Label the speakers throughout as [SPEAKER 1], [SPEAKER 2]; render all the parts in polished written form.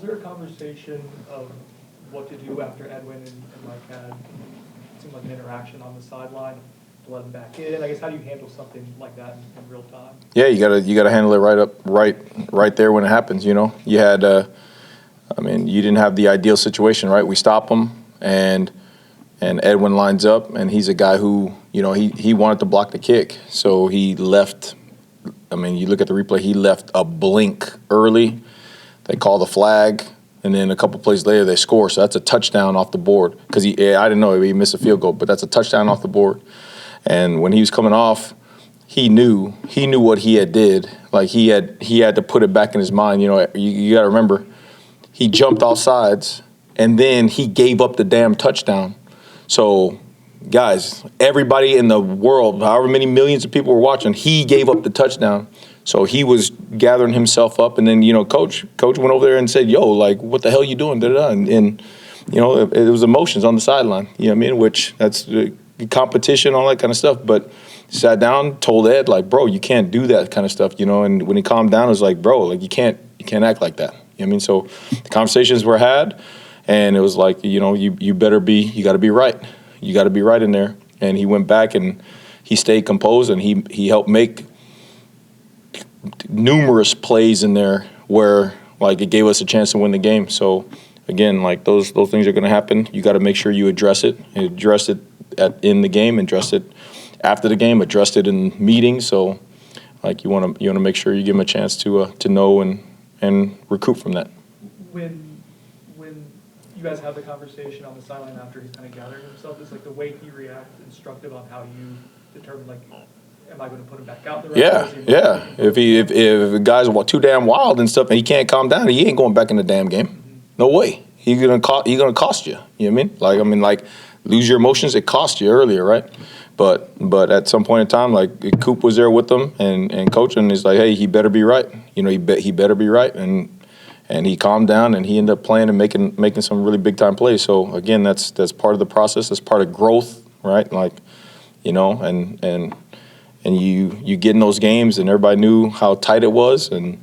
[SPEAKER 1] Was there a conversation of what to do after Edwin and Mike had, it seemed like an interaction on the sideline to let him back in? I guess how do you handle something like that in real time?
[SPEAKER 2] Yeah, you gotta handle it right there when it happens. You know, you had, you didn't have the ideal situation, right? We stop him, and Edwin lines up, and he's a guy who, you know, he wanted to block the kick, so he left. I mean, you look at the replay, he left a blink early. They call the flag, and then a couple plays later they score. So that's a touchdown off the board. Because I didn't know he missed a field goal, but that's a touchdown off the board. And when he was coming off, he knew what he had did. Like he had to put it back in his mind. You know, you got to remember, he jumped off sides, and then he gave up the damn touchdown. So, guys, everybody in the world, however many millions of people were watching, he gave up the touchdown. So he was gathering himself up, and then, you know, coach went over there and said, "Yo, like, what the hell you doing?" And you know, it was emotions on the sideline. You know what I mean? Which that's competition, all that kind of stuff. But sat down, told Ed, like, "Bro, you can't do that kind of stuff." You know, and when he calmed down, it was like, "Bro, like, you can't act like that." You know what I mean? So the conversations were had, and it was like, you know, you got to be right. You got to be right in there. And he went back and he stayed composed, and he helped make numerous plays in there where, like, it gave us a chance to win the game. So again, like, those things are going to happen. You got to make sure you address it in the game, address it after the game, address it in meetings. So, like, you want to make sure you give him a chance to know and recoup from that.
[SPEAKER 1] When you guys have the conversation on the sideline after he's kind of gathering himself, is like the way he reacts instructive on how you determine, like, am I going to put him back out there?
[SPEAKER 2] Yeah. If a guy's too damn wild and stuff, and he can't calm down, he ain't going back in the damn game. Mm-hmm. No way. He's gonna cost you. You know what I mean? Like, lose your emotions. It cost you earlier, right? But at some point in time, like, Coop was there with them and coaching. He's like, hey, he better be right. You know, he better be right. And he calmed down, and he ended up playing and making some really big time plays. So again, that's part of the process. That's part of growth, right? Like, you know, and you get in those games, and everybody knew how tight it was, and you know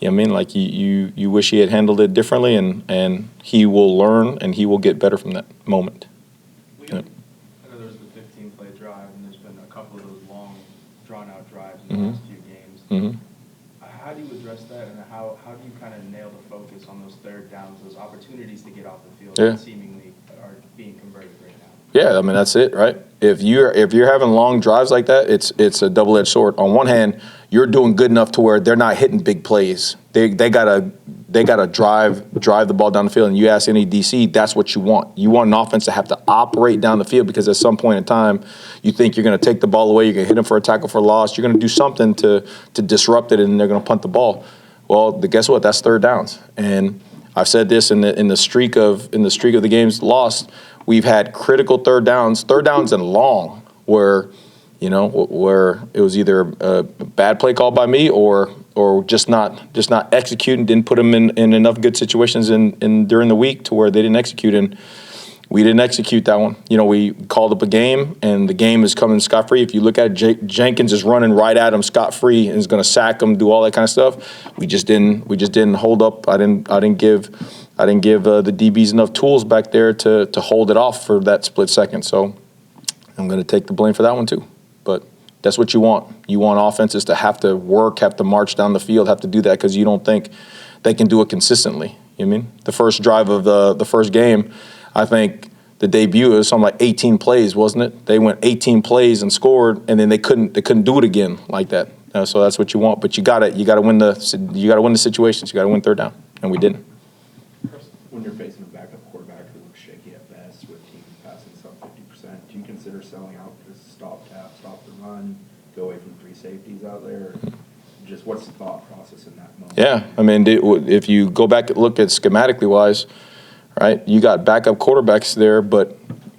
[SPEAKER 2] what I mean, like, you wish he had handled it differently, and he will learn and he will get better from that moment.
[SPEAKER 3] I know there's the 15-play drive, and there's been a couple of those long, drawn-out drives in the last few games.
[SPEAKER 2] Mm-hmm.
[SPEAKER 3] How do you address that, and how do you kind of nail the focus on those third downs, those opportunities to get off the field that seemingly are being converted right now?
[SPEAKER 2] Yeah, I mean, that's it, right? If you're having long drives like that, it's a double-edged sword. On one hand, you're doing good enough to where they're not hitting big plays. They gotta drive the ball down the field. And you ask any DC, that's what you want. You want an offense to have to operate down the field, because at some point in time, you think you're going to take the ball away, you're going to hit them for a tackle for loss, you're going to do something to disrupt it, and they're going to punt the ball. Well, guess what? That's third downs. And I've said this in the streak of the games lost. We've had critical third downs and long, where it was either a bad play called by me or just not executing, didn't put them in enough good situations in during the week to where they didn't execute, and we didn't execute that one. You know, we called up a game, and the game is coming scot-free. If you look at it, Jenkins is running right at him scot-free and is going to sack him, do all that kind of stuff. We just didn't hold up. I didn't give the DBs enough tools back there to hold it off for that split second. So I'm going to take the blame for that one too. But that's what you want. You want offenses to have to work, have to march down the field, have to do that, because you don't think they can do it consistently. You know what I mean? The first drive of the first game, I think the debut was something like 18 plays, wasn't it? They went 18 plays and scored, and then they couldn't do it again like that. So that's what you want. But you got to win the situations. You got to win third down, and we didn't.
[SPEAKER 4] When you're facing a backup quarterback who looks shaky at best, with teams passing sub 50%, do you consider selling out to stop the run, go away from three safeties out there? Just what's the thought process in that moment?
[SPEAKER 2] Yeah, I mean, if you go back and look at schematically wise, right, you got backup quarterbacks there, but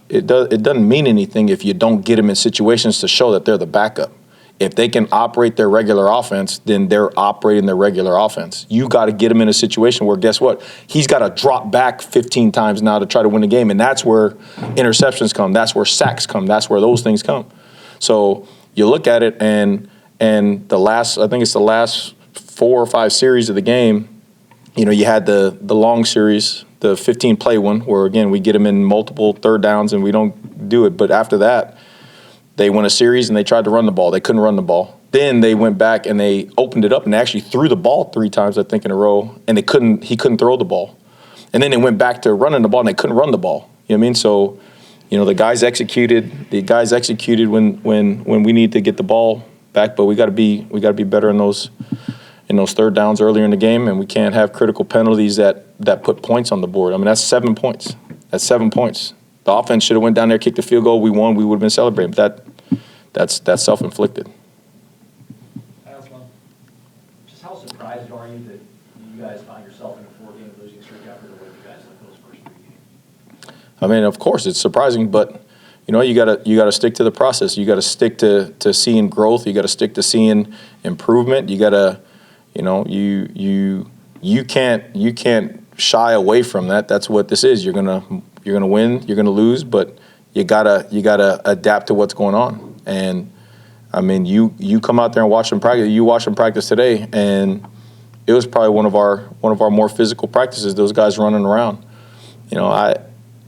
[SPEAKER 2] it doesn't mean anything if you don't get them in situations to show that they're the backup. If they can operate their regular offense, then they're operating their regular offense. You got to get him in a situation where, guess what? He's got to drop back 15 times now to try to win the game, and that's where interceptions come. That's where sacks come. That's where those things come. So you look at it, and I think it's the last 4 or 5 series of the game, you had the long series, the 15-play one, where, again, we get them in multiple third downs and we don't do it. But after that, they won a series and they tried to run the ball. They couldn't run the ball. Then they went back and they opened it up and they actually threw the ball 3 times, I think, in a row, and he couldn't throw the ball. And then they went back to running the ball and they couldn't run the ball. You know what I mean? So, the guys executed. The guys executed when we need to get the ball back, but we got to be better in those third downs earlier in the game, and we can't have critical penalties that put points on the board. I mean, that's 7 points. That's 7 points. The offense should have went down there, kicked the field goal, we won, we would have been celebrating. But that's self-inflicted.
[SPEAKER 5] Just how surprised are you that you guys find yourself in a 4-game losing streak after the way you guys left those first 3 games?
[SPEAKER 2] I mean, of course, it's surprising, but you gotta stick to the process. You gotta stick to seeing growth. You gotta stick to seeing improvement. You gotta, you can't shy away from that. That's what this is. You're gonna win. You're gonna lose, but you gotta adapt to what's going on. And I mean, you come out there and watch them practice. You watch them practice today, and it was probably one of our more physical practices. Those guys running around.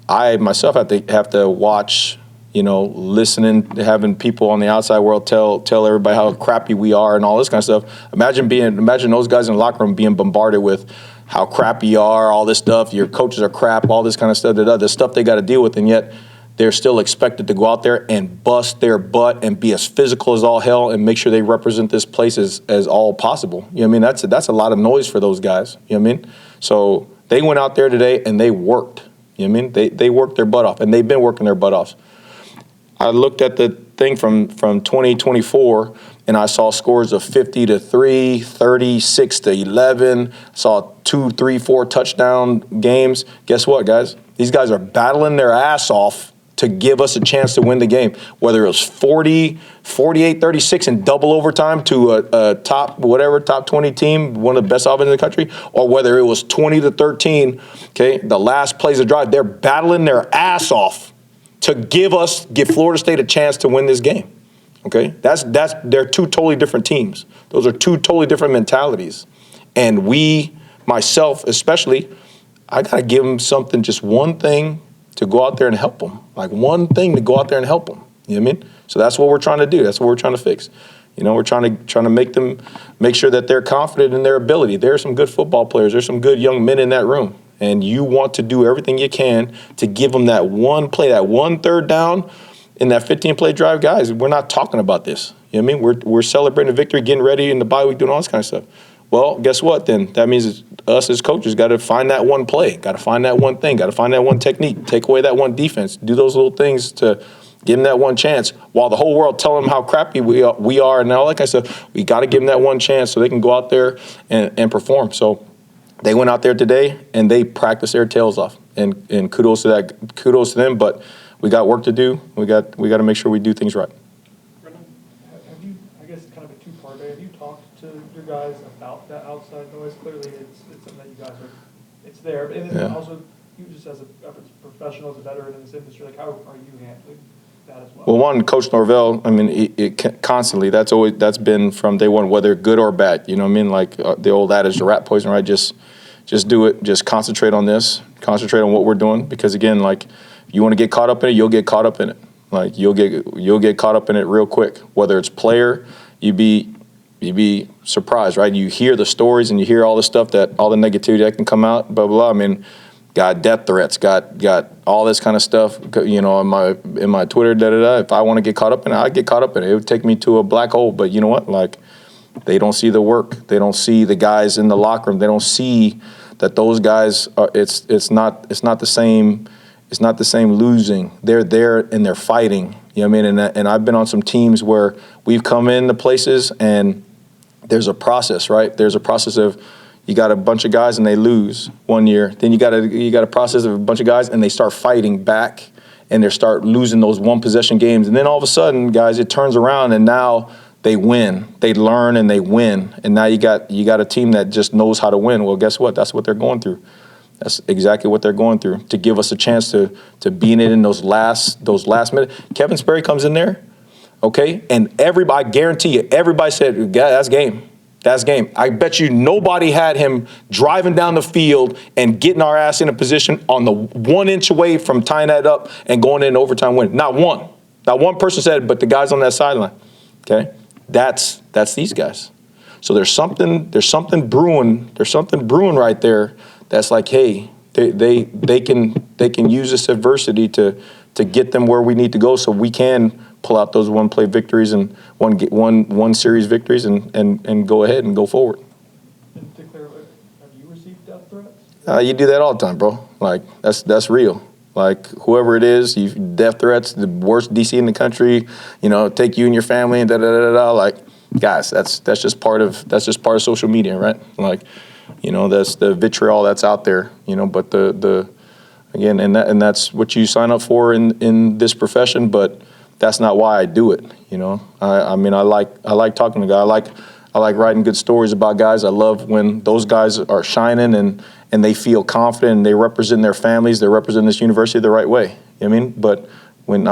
[SPEAKER 2] I myself have to watch. Listening, having people on the outside world tell everybody how crappy we are and all this kind of stuff. Imagine those guys in the locker room being bombarded with how crappy you are, all this stuff. Your coaches are crap, all this kind of stuff. The stuff they got to deal with, and yet they're still expected to go out there and bust their butt and be as physical as all hell and make sure they represent this place as all possible. You know what I mean? That's a lot of noise for those guys. You know what I mean? So they went out there today and they worked. You know what I mean? They worked their butt off, and they've been working their butt off. I looked at the thing from 2024, and I saw scores of 50-3, 36-11. Saw 2, 3, 4 touchdown games. Guess what, guys? These guys are battling their ass off to give us a chance to win the game. Whether it was 40, 48, 36 in double overtime to a top 20 team, one of the best offenses in the country, or whether it was 20-13, okay, the last plays of drive, they're battling their ass off to give Florida State a chance to win this game. Okay? They're 2 totally different teams. Those are 2 totally different mentalities. And myself especially, I got to give them something, just one thing to go out there and help them. Like one thing to go out there and help them. You know what I mean? So that's what we're trying to do. That's what we're trying to fix. We're trying to make sure that they're confident in their ability. There are some good football players. There's some good young men in that room. And you want to do everything you can to give them that one play, that one third down in that 15-play drive. Guys, we're not talking about this. You know what I mean? We're celebrating a victory, getting ready in the bye week, doing all this kind of stuff. Well, guess what then? That means us as coaches got to find that one play, got to find that one thing, got to find that one technique, take away that one defense, do those little things to give them that one chance. While the whole world telling them how crappy we are and all that kind of stuff, we got to give them that one chance so they can go out there and perform. So they went out there today and they practiced their tails off, and kudos to that. Kudos to them. But we got work to do. We got to make sure we do things right.
[SPEAKER 1] Brendan, have you, I guess kind of a 2-part, have you talked to your guys about that outside noise? Clearly, it's something that you guys it's there. And then also, you just as a professional, as a veteran in this industry, like how are you handling that as well?
[SPEAKER 2] Well, one, Coach Norvell, I mean, it constantly, that's been from day one, whether good or bad. You know what I mean? Like the old adage, the rat poison, right? Just do it. Just concentrate on this. Concentrate on what we're doing. Because again, like, you want to get caught up in it, you'll get caught up in it. Like you'll get caught up in it real quick. Whether it's player, you'd be surprised, right? You hear the stories and you hear all the stuff all the negativity that can come out, blah, blah, blah. I mean, got death threats, got all this kind of stuff, in my Twitter, da-da-da. If I want to get caught up in it, I get caught up in it. It would take me to a black hole. But you know what? Like, they don't see the work. They don't see the guys in the locker room. They don't see that those guys are, it's not the same. It's not the same losing. They're there and they're fighting. You know what I mean? And I've been on some teams where we've come into places and there's a process, right? There's a process of, you got a bunch of guys and they lose one year. Then you got a process of a bunch of guys and they start fighting back and they start losing those one possession games. And then all of a sudden, guys, it turns around and now they win. They learn and they win. And now you got a team that just knows how to win. Well, guess what? That's what they're going through. That's exactly what they're going through, to give us a chance to be in it in those last minutes. Kevin Sperry comes in there, okay, and everybody, I guarantee you, everybody said, yeah, that's game. That's game. I bet you nobody had him driving down the field and getting our ass in a position on the 1 inch away from tying that up and going in overtime win. Not one. Not one person said it, but the guys on that sideline. Okay? That's these guys. So there's something brewing. There's something brewing right there that's like, hey, they can use this adversity to get them where we need to go so we can pull out those one-play victories and one series victories and go ahead and go forward.
[SPEAKER 1] And to clarify, have you received death threats?
[SPEAKER 2] You do that all the time, bro. Like, that's real. Like, whoever it is, death threats, the worst DC in the country, take you and your family and da-da-da-da. Like, guys, that's just part of social media, right? Like, that's the vitriol that's out there, but again, and that's what you sign up for in this profession, but that's not why I do it. I mean, I like talking to guys. I like writing good stories about guys. I love when those guys are shining and they feel confident and they represent their families, they represent this university the right way. You know what I mean? But when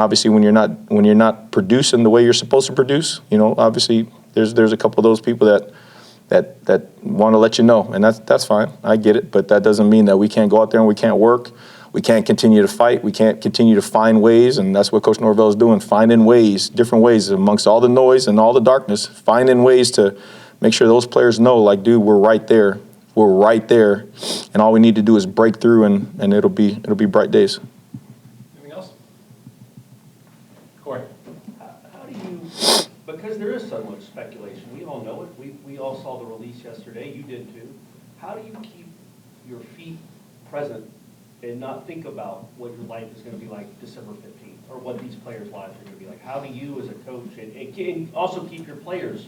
[SPEAKER 2] you're not producing the way you're supposed to produce, obviously there's a couple of those people that want to let you know, and that's fine. I get it, but that doesn't mean that we can't go out there and we can't work. We can't continue to fight. We can't continue to find ways, and that's what Coach Norvell is doing, finding ways, different ways amongst all the noise and all the darkness, finding ways to make sure those players know, like, dude, we're right there. We're right there, and all we need to do is break through, and it'll be bright days.
[SPEAKER 5] Anything else? Corey?
[SPEAKER 6] How do you, because there is so much speculation, we all know it, we all saw the release yesterday, you did too. How do you keep your feet present and not think about what your life is going to be like December 15th, or what these players' lives are going to be like? How do you, as a coach, and also keep your players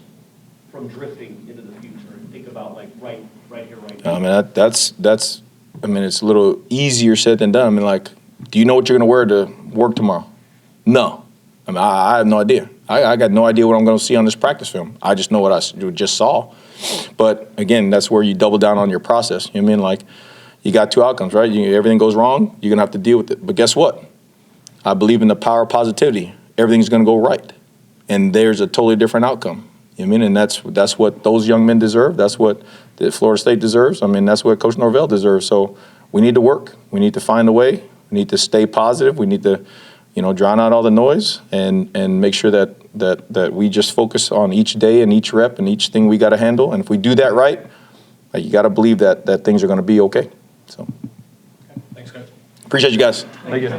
[SPEAKER 6] from drifting into the future and think about, like, right here, right now?
[SPEAKER 2] I mean, that's it's a little easier said than done. I mean, like, do you know what you're going to wear to work tomorrow? No. I mean, I have no idea. I got no idea what I'm going to see on this practice film. I just know what I just saw. But again, that's where you double down on your process. You know what I mean? Like, you got two outcomes, right? Everything goes wrong, you're going to have to deal with it. But guess what? I believe in the power of positivity. Everything's going to go right. And there's a totally different outcome. You know what I mean? And that's what those young men deserve. That's what the Florida State deserves. I mean, that's what Coach Norvell deserves. So we need to work. We need to find a way. We need to stay positive. We need to, drown out all the noise and make sure that we just focus on each day and each rep and each thing we got to handle. And if we do that right, you got to believe that things are going to be okay. So,
[SPEAKER 5] Okay. Thanks, Coach.
[SPEAKER 2] appreciate you guys.
[SPEAKER 1] Thank you.